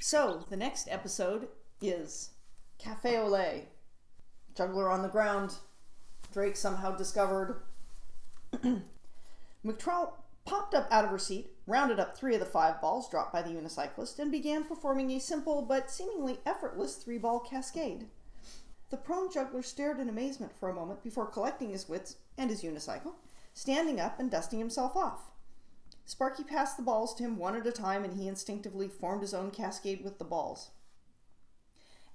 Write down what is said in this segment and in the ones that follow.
So, the next episode is Café au Lait. Juggler on the ground. Drake somehow discovered. McTrowell popped up out of her seat, rounded up 3 of the 5 balls dropped by the unicyclist, and began performing a simple but seemingly effortless 3-ball cascade. The prone juggler stared in amazement for a moment before collecting his wits and his unicycle, standing up and dusting himself off. Sparky passed the balls to him one at a time, and he instinctively formed his own cascade with the balls.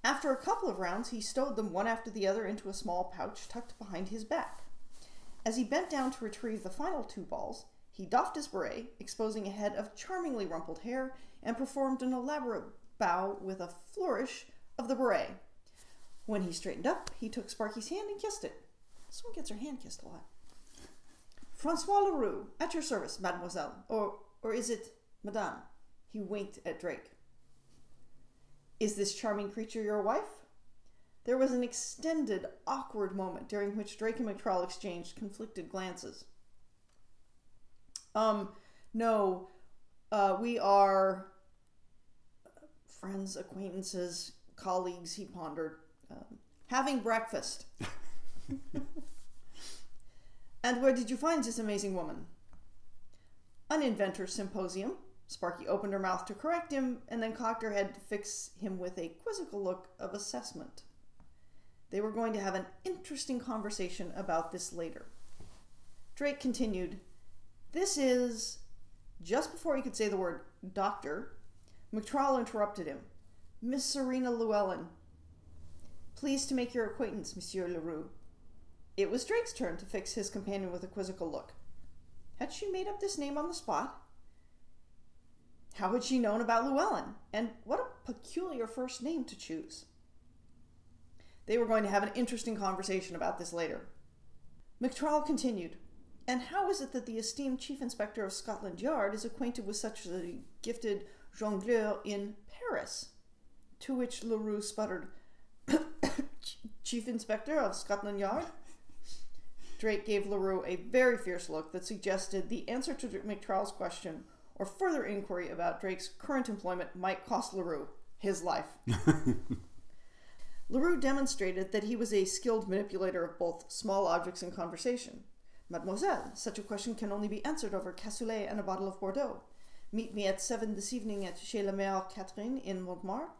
After a couple of rounds, he stowed them one after the other into a small pouch tucked behind his back. As he bent down to retrieve the final 2 balls, he doffed his beret, exposing a head of charmingly rumpled hair, and performed an elaborate bow with a flourish of the beret. When he straightened up, he took Sparky's hand and kissed it. This one gets her hand kissed a lot. "Francois Leroux, at your service, mademoiselle. Or is it madame?" He winked at Drake. "Is this charming creature your wife?" There was an extended, awkward moment during which Drake and McTrowell exchanged conflicted glances. No, we are friends, acquaintances, colleagues," he pondered. "Having breakfast." "And where did you find this amazing woman?" "An inventor's symposium." Sparky opened her mouth to correct him, and then cocked her head to fix him with a quizzical look of assessment. They were going to have an interesting conversation about this later. Drake continued, "This is..." Just before he could say the word doctor, McTrowell interrupted him. "Miss Serena Llewellyn. Pleased to make your acquaintance, Monsieur Leroux." It was Drake's turn to fix his companion with a quizzical look. Had she made up this name on the spot? How had she known about Llewellyn? And what a peculiar first name to choose. They were going to have an interesting conversation about this later. McTrowell continued, "And how is it that the esteemed Chief Inspector of Scotland Yard is acquainted with such a gifted jongleur in Paris?" To which Leroux sputtered, "Chief Inspector of Scotland Yard?" Drake gave Leroux a very fierce look that suggested the answer to McTrowell's question or further inquiry about Drake's current employment might cost Leroux his life. Leroux demonstrated that he was a skilled manipulator of both small objects and conversation. "Mademoiselle, such a question can only be answered over cassoulet and a bottle of Bordeaux. Meet me at 7 this evening at chez la Mère Catherine in Montmartre.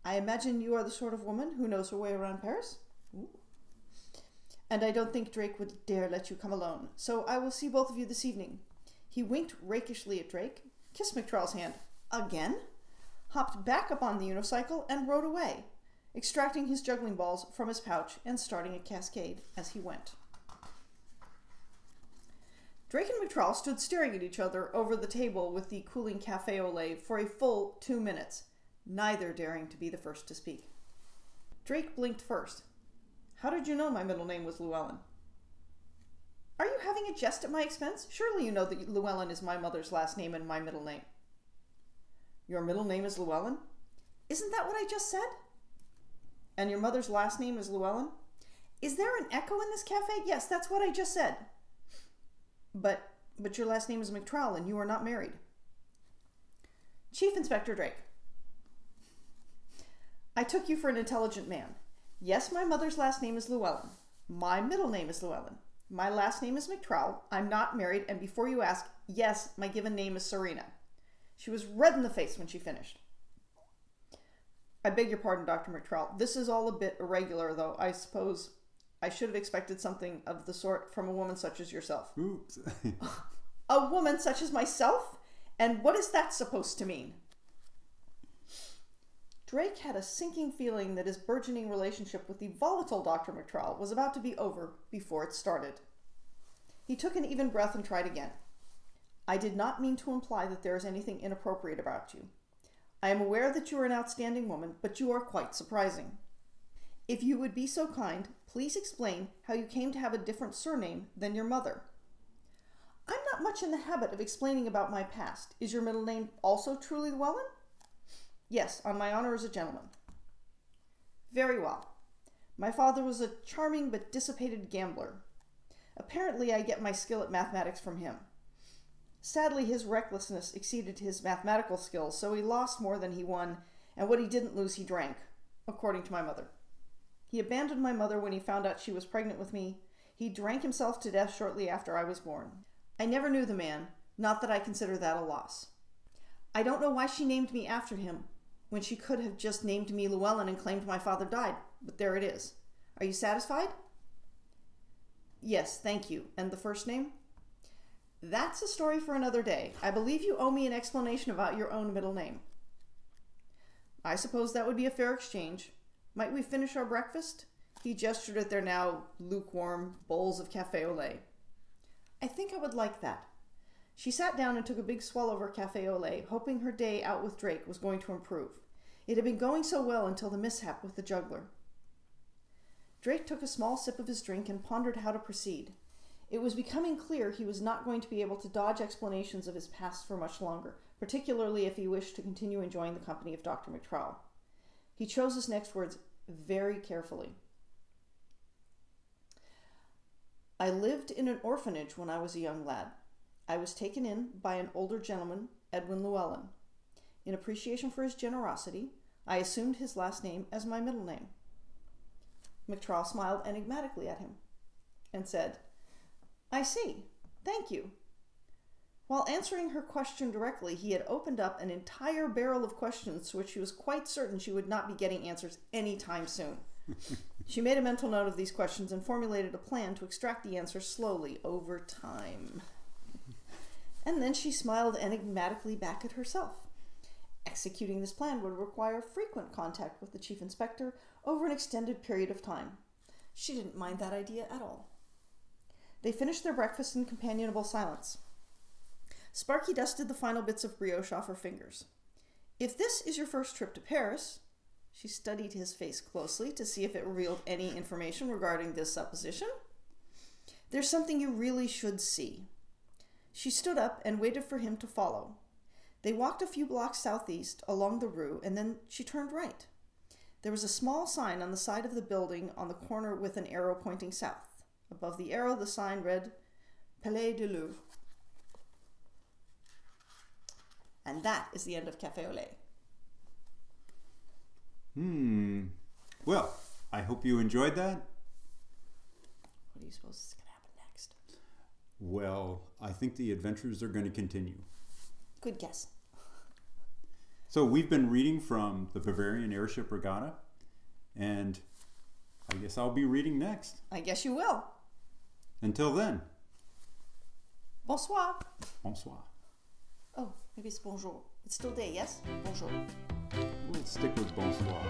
I imagine you are the sort of woman who knows her way around Paris? Ooh. And I don't think Drake would dare let you come alone, so I will see both of you this evening." He winked rakishly at Drake, kissed McTrowell's hand again, hopped back up on the unicycle, and rode away, extracting his juggling balls from his pouch and starting a cascade as he went. Drake and McTrowell stood staring at each other over the table with the cooling café au lait for a full 2 minutes, neither daring to be the first to speak. Drake blinked first. "How did you know my middle name was Llewellyn?" "Are you having a jest at my expense? Surely you know that Llewellyn is my mother's last name and my middle name." "Your middle name is Llewellyn?" "Isn't that what I just said?" "And your mother's last name is Llewellyn?" "Is there an echo in this cafe? Yes, that's what I just said." But your last name is McTrowell and you are not married." "Chief Inspector Drake, I took you for an intelligent man. Yes, my mother's last name is Llewellyn. My middle name is Llewellyn. My last name is McTrowell. I'm not married, and before you ask, yes, my given name is Serena." She was red in the face when she finished. "I beg your pardon, Dr. McTrowell. This is all a bit irregular, though. I suppose I should have expected something of the sort from a woman such as yourself." Oops. "A woman such as myself? And what is that supposed to mean?" Drake had a sinking feeling that his burgeoning relationship with the volatile Dr. McTrowell was about to be over before it started. He took an even breath and tried again. "I did not mean to imply that there is anything inappropriate about you. I am aware that you are an outstanding woman, but you are quite surprising. If you would be so kind, please explain how you came to have a different surname than your mother." "I'm not much in the habit of explaining about my past. Is your middle name also truly Llewellyn?" "Yes, on my honor as a gentleman." "Very well. My father was a charming but dissipated gambler. Apparently I get my skill at mathematics from him. Sadly, his recklessness exceeded his mathematical skills, so he lost more than he won, and what he didn't lose he drank, according to my mother. He abandoned my mother when he found out she was pregnant with me. He drank himself to death shortly after I was born. I never knew the man, not that I consider that a loss. I don't know why she named me after him, when she could have just named me Llewellyn and claimed my father died, but there it is. Are you satisfied? Yes, thank you. And the first name? That's a story for another day. I believe you owe me an explanation about your own middle name. I suppose that would be a fair exchange. Might we finish our breakfast? He gestured at their now lukewarm bowls of café au lait. I think I would like that. She sat down and took a big swallow of her café au lait, hoping her day out with Drake was going to improve. It had been going so well until the mishap with the juggler. Drake took a small sip of his drink and pondered how to proceed. It was becoming clear he was not going to be able to dodge explanations of his past for much longer, particularly if he wished to continue enjoying the company of Dr. McTrowell. He chose his next words very carefully. I lived in an orphanage when I was a young lad. I was taken in by an older gentleman, Edwin Llewellyn. In appreciation for his generosity, I assumed his last name as my middle name. McTrowell smiled enigmatically at him and said, I see. Thank you. While answering her question directly, he had opened up an entire barrel of questions to which she was quite certain she would not be getting answers anytime soon. She made a mental note of these questions and formulated a plan to extract the answers slowly over time. And then she smiled enigmatically back at herself. Executing this plan would require frequent contact with the chief inspector over an extended period of time. She didn't mind that idea at all. They finished their breakfast in companionable silence. Sparky dusted the final bits of brioche off her fingers. If this is your first trip to Paris, she studied his face closely to see if it revealed any information regarding this supposition. There's something you really should see. She stood up and waited for him to follow. They walked a few blocks southeast along the rue, and then she turned right. There was a small sign on the side of the building on the corner with an arrow pointing south. Above the arrow, the sign read, Palais du Louvre. And that is the end of Café au Lait. Well, I hope you enjoyed that. What do you suppose is going to happen next? Well, I think the adventures are going to continue. Good guess. So we've been reading from the Bavarian Airship Regatta, and I guess I'll be reading next. I guess you will. Until then. Bonsoir. Bonsoir. Oh, maybe it's bonjour. It's still day, yes? Bonjour. We'll stick with bonsoir.